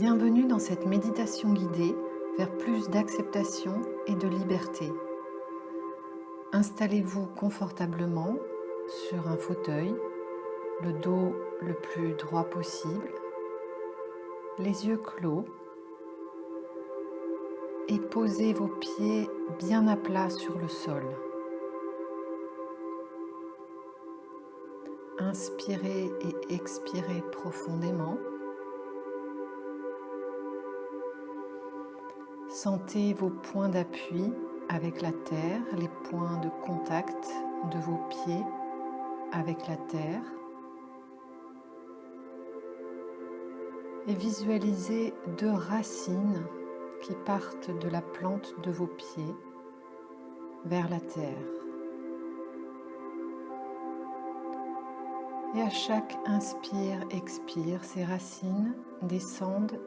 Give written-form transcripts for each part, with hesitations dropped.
Bienvenue dans cette méditation guidée vers plus d'acceptation et de liberté. Installez-vous confortablement sur un fauteuil, le dos le plus droit possible, les yeux clos et posez vos pieds bien à plat sur le sol. Inspirez et expirez profondément. Sentez vos points d'appui avec la terre, les points de contact de vos pieds avec la terre. Et visualisez deux racines qui partent de la plante de vos pieds vers la terre. Et à chaque inspire-expire, ces racines descendent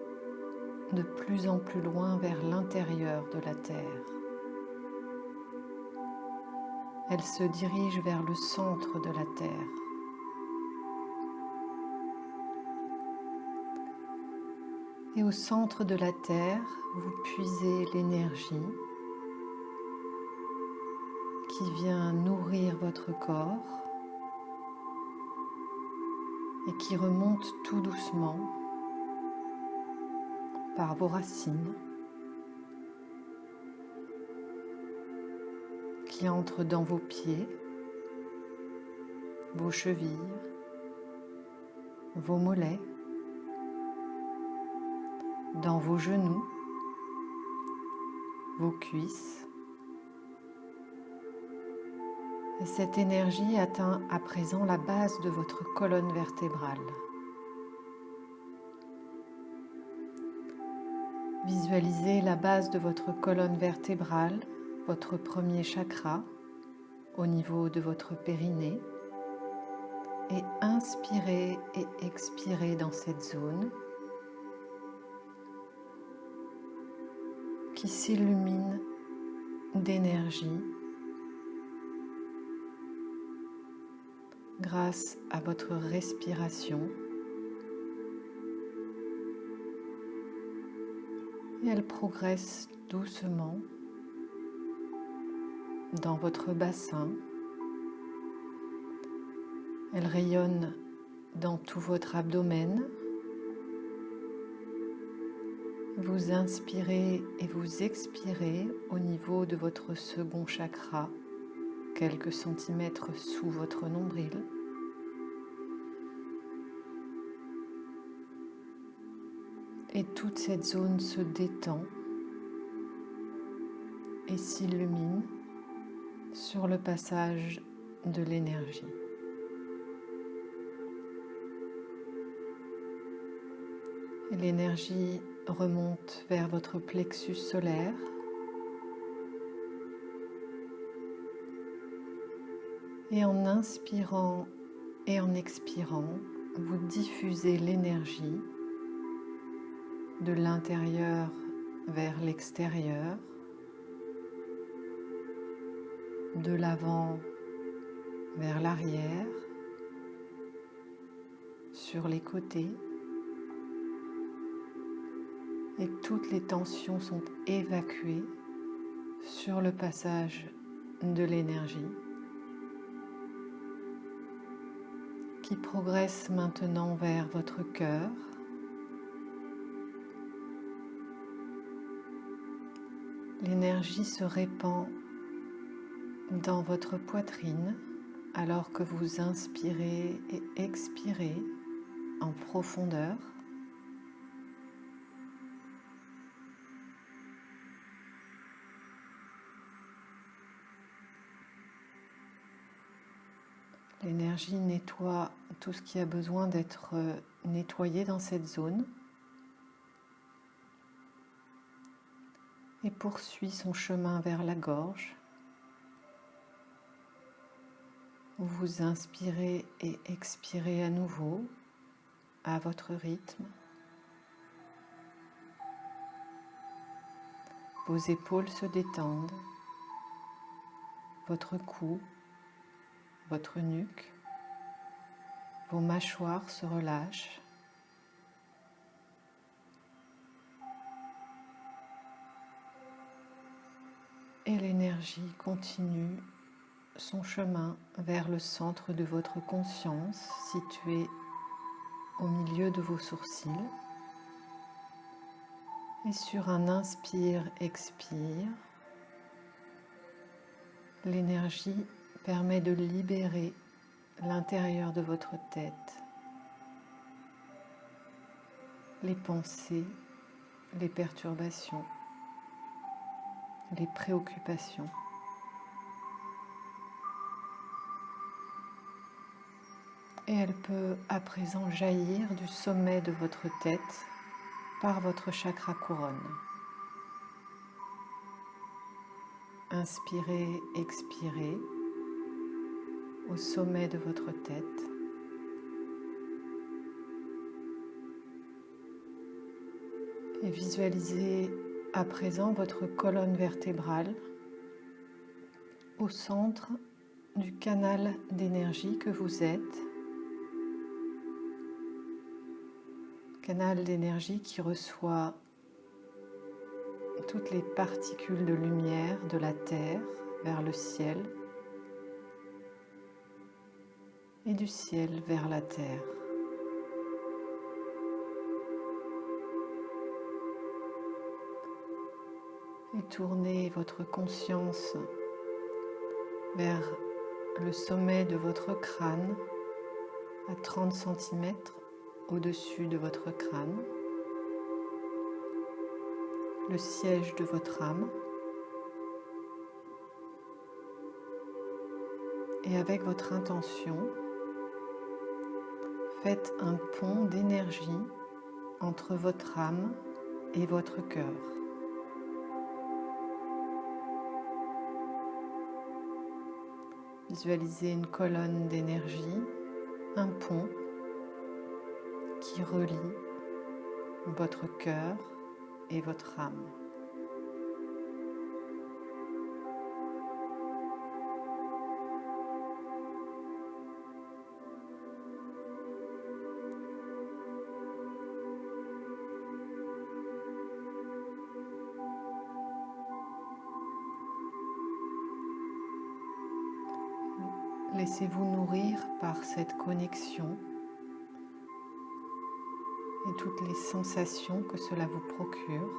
de plus en plus loin vers l'intérieur de la terre. Elles se dirigent vers le centre de la terre. Et au centre de la terre, vous puisez l'énergie qui vient nourrir votre corps et qui remonte tout doucement par vos racines, qui entre dans vos pieds, vos chevilles, vos mollets, dans vos genoux, vos cuisses. Et cette énergie atteint à présent la base de votre colonne vertébrale. Visualisez la base de votre colonne vertébrale, votre premier chakra, au niveau de votre périnée. Et inspirez et expirez dans cette zone qui s'illumine d'énergie grâce à votre respiration. Et elle progresse doucement dans votre bassin. Elle rayonne dans tout votre abdomen. Vous inspirez et vous expirez au niveau de votre second chakra, quelques centimètres sous votre nombril. Et toute cette zone se détend et s'illumine sur le passage de l'énergie. L'énergie remonte vers votre plexus solaire. Et en inspirant et en expirant, vous diffusez l'énergie de l'intérieur vers l'extérieur, de l'avant vers l'arrière, sur les côtés. Et toutes les tensions sont évacuées sur le passage de l'énergie qui progresse maintenant vers votre cœur. L'énergie se répand dans votre poitrine alors que vous inspirez et expirez en profondeur. L'énergie nettoie tout ce qui a besoin d'être nettoyé dans cette zone et poursuit son chemin vers la gorge. Vous inspirez et expirez à nouveau à votre rythme. Vos épaules se détendent, votre cou, votre nuque, vos mâchoires se relâchent. l'énergie continue son chemin vers le centre de votre conscience, situé au milieu de vos sourcils. Et sur un inspire-expire, l'énergie permet de libérer l'intérieur de votre tête, les pensées, les perturbations, les préoccupations. Et elle peut à présent jaillir du sommet de votre tête par votre chakra couronne. Inspirez, expirez au sommet de votre tête. Et visualisez à présent votre colonne vertébrale au centre du canal d'énergie que vous êtes. Canal d'énergie qui reçoit toutes les particules de lumière de la Terre vers le ciel et du ciel vers la Terre. Et tournez votre conscience vers le sommet de votre crâne à 30 cm au-dessus de votre crâne, le siège de votre âme. Et avec votre intention, faites un pont d'énergie entre votre âme et votre cœur. Visualisez une colonne d'énergie, un pont qui relie votre cœur et votre âme. Laissez-vous nourrir par cette connexion et toutes les sensations que cela vous procure.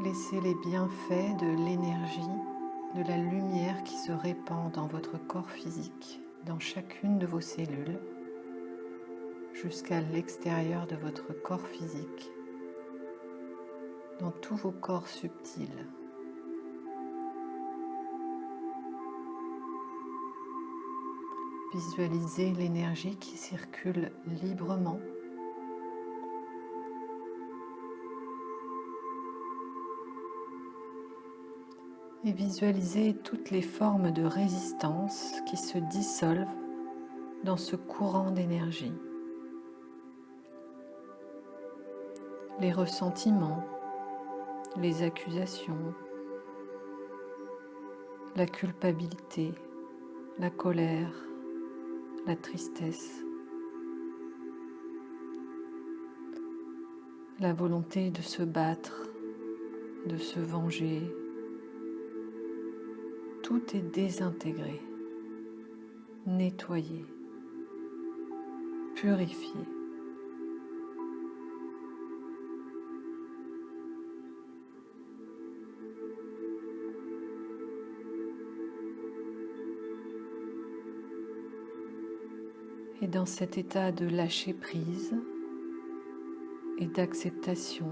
Laissez les bienfaits de l'énergie, de la lumière qui se répand dans votre corps physique, dans chacune de vos cellules, jusqu'à l'extérieur de votre corps physique, dans tous vos corps subtils. Visualisez l'énergie qui circule librement. Et visualisez toutes les formes de résistance qui se dissolvent dans ce courant d'énergie. Les ressentiments, les accusations, la culpabilité, la colère, la tristesse, la volonté de se battre, de se venger. Tout est désintégré, nettoyé, purifié. Et dans cet état de lâcher prise et d'acceptation,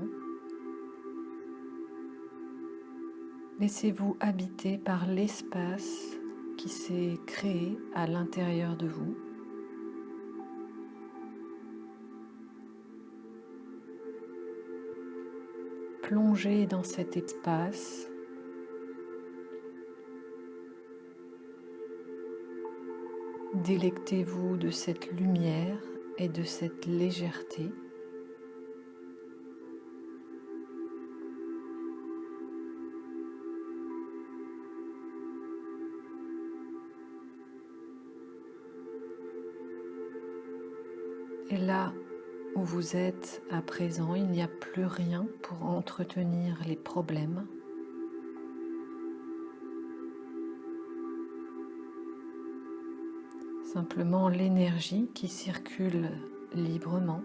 laissez-vous habiter par l'espace qui s'est créé à l'intérieur de vous. Plongez dans cet espace. Délectez-vous de cette lumière et de cette légèreté. Et là où vous êtes à présent, il n'y a plus rien pour entretenir les problèmes. Simplement l'énergie qui circule librement.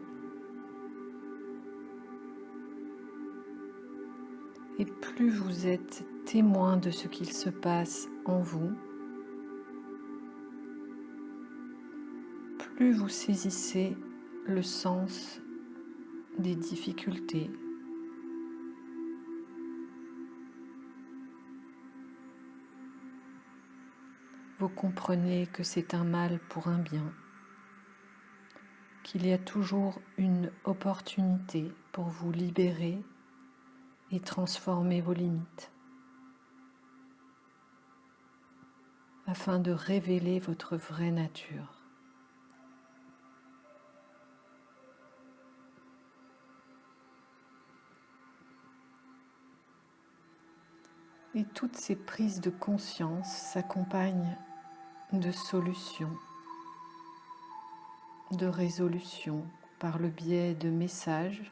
Et plus vous êtes témoin de ce qu'il se passe en vous, plus vous saisissez le sens des difficultés. Vous comprenez que c'est un mal pour un bien, qu'il y a toujours une opportunité pour vous libérer et transformer vos limites, afin de révéler votre vraie nature. Et toutes ces prises de conscience s'accompagnent de solutions, de résolutions par le biais de messages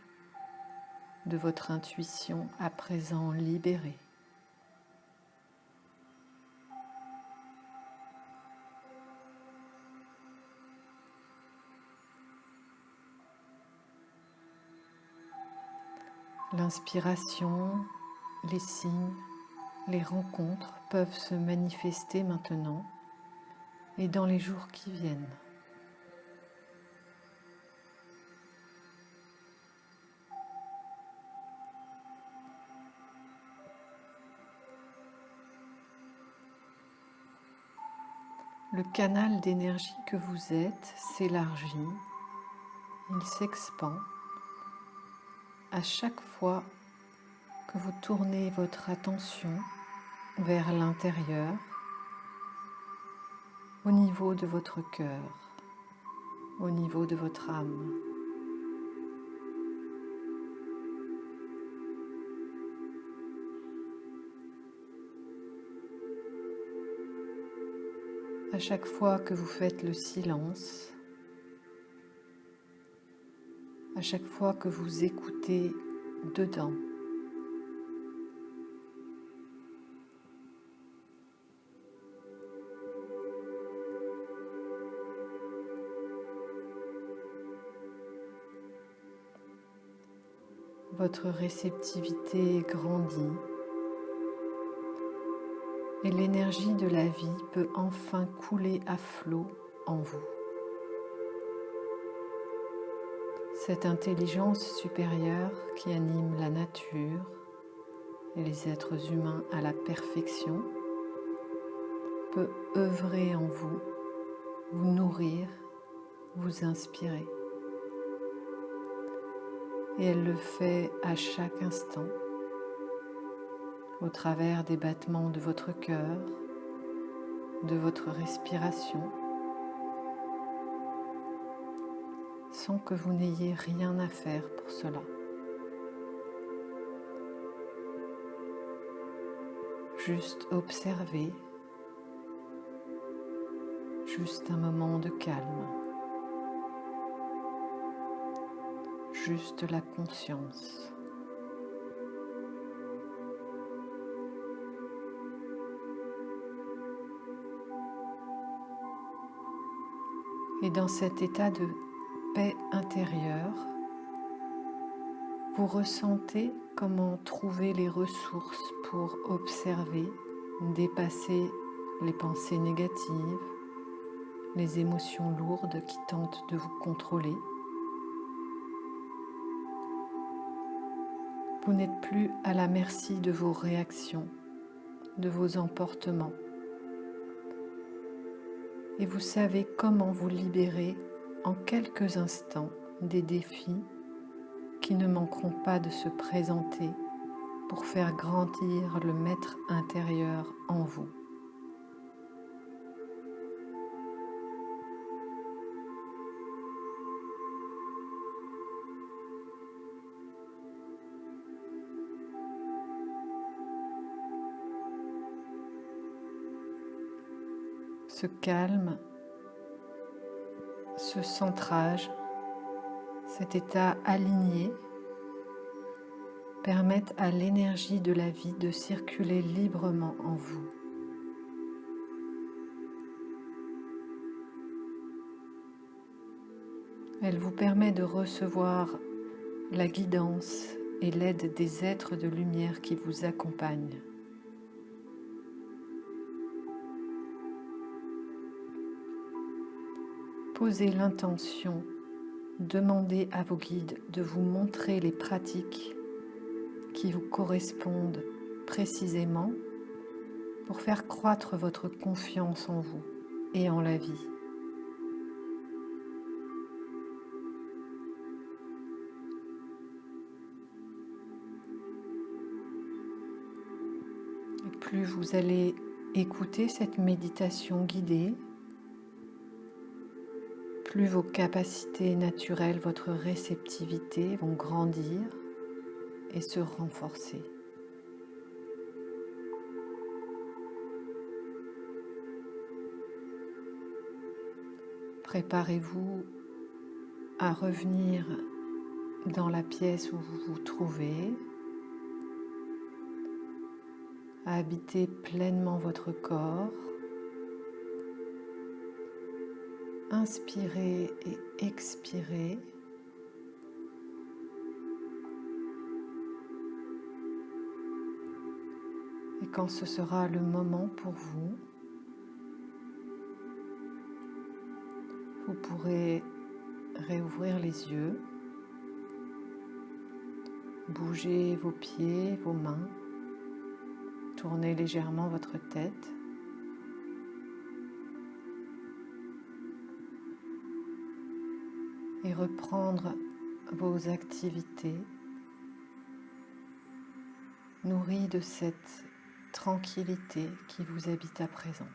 de votre intuition à présent libérée. L'inspiration, les signes, les rencontres peuvent se manifester maintenant et dans les jours qui viennent. Le canal d'énergie que vous êtes s'élargit, il s'expand à chaque fois que vous tournez votre attention vers l'intérieur, au niveau de votre cœur, au niveau de votre âme. À chaque fois que vous faites le silence, à chaque fois que vous écoutez dedans, votre réceptivité grandit et l'énergie de la vie peut enfin couler à flot en vous. Cette intelligence supérieure qui anime la nature et les êtres humains à la perfection peut œuvrer en vous, vous nourrir, vous inspirer. Et elle le fait à chaque instant, au travers des battements de votre cœur, de votre respiration, sans que vous n'ayez rien à faire pour cela. Juste observer, juste un moment de calme, juste la conscience. Et dans cet état de paix intérieure, vous ressentez comment trouver les ressources pour observer, dépasser les pensées négatives, les émotions lourdes qui tentent de vous contrôler. Vous n'êtes plus à la merci de vos réactions, de vos emportements. Et vous savez comment vous libérer en quelques instants des défis qui ne manqueront pas de se présenter pour faire grandir le maître intérieur en vous. Ce calme, ce centrage, Cet état aligné permet à l'énergie de la vie de circuler librement en vous. Elle vous permet de recevoir la guidance et l'aide des êtres de lumière qui vous accompagnent. Posez l'intention, demandez à vos guides de vous montrer les pratiques qui vous correspondent précisément pour faire croître votre confiance en vous et en la vie. Et plus vous allez écouter cette méditation guidée, plus vos capacités naturelles, votre réceptivité vont grandir et se renforcer. Préparez-vous à revenir dans la pièce où vous vous trouvez, à habiter pleinement votre corps. Inspirez et expirez. Et quand ce sera le moment pour vous, vous pourrez réouvrir les yeux, bouger vos pieds, vos mains, tourner légèrement votre tête. Et reprendre vos activités nourries de cette tranquillité qui vous habite à présent.